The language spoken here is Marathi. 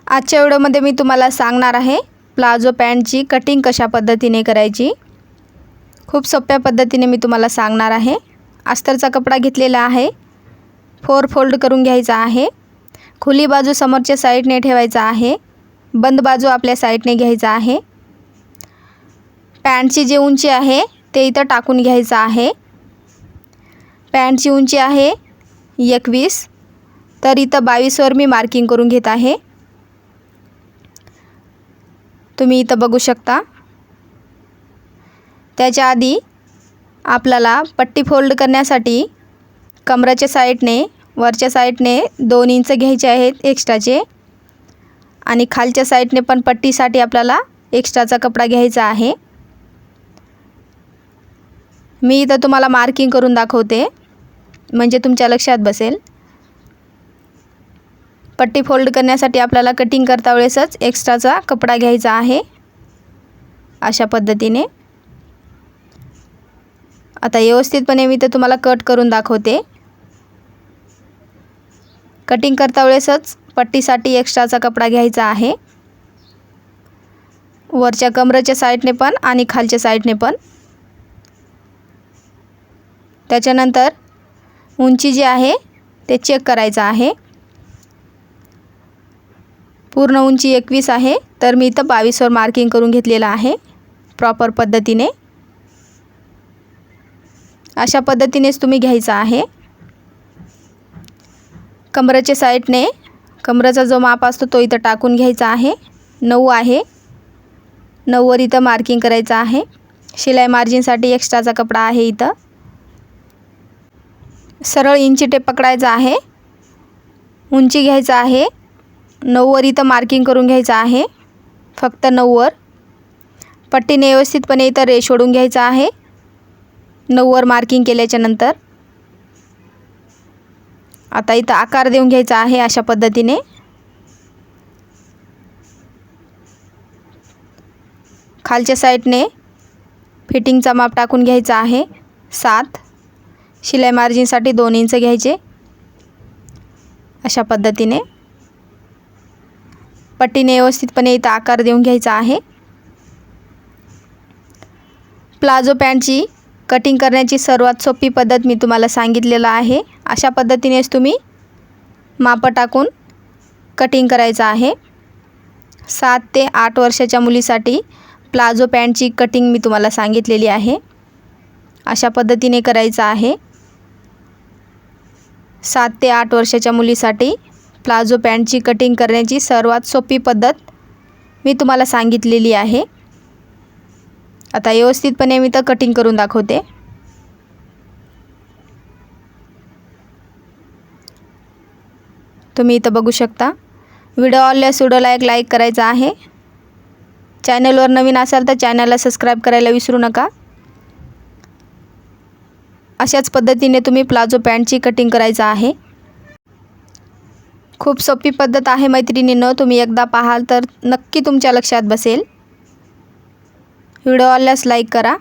आजच्या व्हिडिओमध्ये मी तुम्हाला सांगणार आहे प्लाझो पॅन्टची कटिंग कशा पद्धतीने करायची। खूप सोप्या पद्धतीने मी तुम्हाला सांगणार आहे। अस्तरचा कपडा घेतलेला आहे, 4 फोल्ड करून घ्यायचा आहे। खुली बाजू समोरच्या साईडने ठेवायचा आहे, बंद बाजू आपल्या साईडने घ्यायचा आहे। पॅन्टची जी उंची आहे ते इथं टाकून घ्यायचं आहे। पॅन्टची उंची आहे 21, तर इथं 22 वर मी मार्किंग करून घेत आहे। तुम्ही इथं बघू शकता। त्याच्या आधी आपल्याला पट्टी फोल्ड करण्यासाठी कमराच्या साईडने वरच्या साईडने 2 इंच घ्यायचे आहेत एक्स्ट्राचे, आणि खालच्या साईडने पण पट्टीसाठी आपल्याला एक्स्ट्राचा कपडा घ्यायचा आहे। मी इथं तुम्हाला मार्किंग करून दाखवते म्हणजे तुमच्या लक्षात बसेल। पट्टी फोल्ड करण्यासाठी आपल्याला कटिंग करता वेळेसच एक्स्ट्राचा कपडा घ्यायचा आहे, अशा पद्धतीने। आता व्यवस्थितपणे मी ते तुम्हाला कट करून दाखवते। कटिंग करता वेळेसच पट्टीसाठी एक्स्ट्राचा कपडा घ्यायचा आहे, वरच्या कमरेच्या साईडने पण आणि खालच्या साईडने पण। त्याच्यानंतर उंची जी आहे ते चेक करायचं आहे। पूर्ण उंची 21 आहे, तर मी इथं 22 वर मार्किंग करून घेतलेलं आहे प्रॉपर पद्धतीने। अशा पद्धतीनेच तुम्ही घ्यायचं आहे। कमरेच्या साईडने कमरेचा जो माप असतो तो इथं टाकून घ्यायचा आहे। 9 आहे, 9 वर इथं मार्किंग करायचं आहे। शिलाई मार्जिनसाठी एक्स्ट्राचा कपडा आहे इथं। सरळ इंची टेप पकडायचा आहे, उंची घ्यायचा आहे 9 वर इथं मार्किंग करून घ्यायचं आहे, फक्त 9 वर। पट्टीने व्यवस्थितपणे इथं रेष ओढून घ्यायचा आहे 9 वर मार्किंग केल्याच्या नंतर। आता इथं आकार देऊन घ्यायचा आहे अशा पद्धतीने। खालच्या साईडने फिटिंगचा माप टाकून घ्यायचा आहे 7। शिलाई मार्जिनसाठी 2 इंच घ्यायचे, अशा पद्धतीने। पट्टीने व्यवस्थितपणे इथं आकार देऊन घ्यायचा आहे। प्लाझो पॅन्टची कटिंग करण्याची सर्वात सोपी पद्धत मी तुम्हाला सांगितलेलं आहे। अशा पद्धतीनेच तुम्ही माप टाकून कटिंग करायचं आहे। 7 ते 8 वर्षाच्या मुलीसाठी प्लाझो पॅन्टची कटिंग मी तुम्हाला सांगितलेली आहे, अशा पद्धतीने करायचं आहे। 7 ते 8 वर्षाच्या मुलीसाठी प्लाझो पॅन्टची कटिंग करण्याची सर्वात सोपी पद्धत मी तुम्हाला सांगितलेली आहे। आता व्यवस्थितपणे मी तर कटिंग करून दाखवते। तुम्ही इथं बघू शकता। व्हिडिओ आवडल्यास व्हिडिओला एक लाईक करायचा आहे। चॅनलवर नवीन असाल तर चॅनलला सबस्क्राईब करायला विसरू नका। अशाच पद्धतीने तुम्ही प्लाझो पॅन्टची कटिंग करायचं आहे। खूप सोपी पद्धत आहे मैत्रिणींनो, तुम्ही एकदा पाहाल तर नक्की तुमच्या लक्षात बसेल। व्हिडिओ आवडल्यास लाईक करा।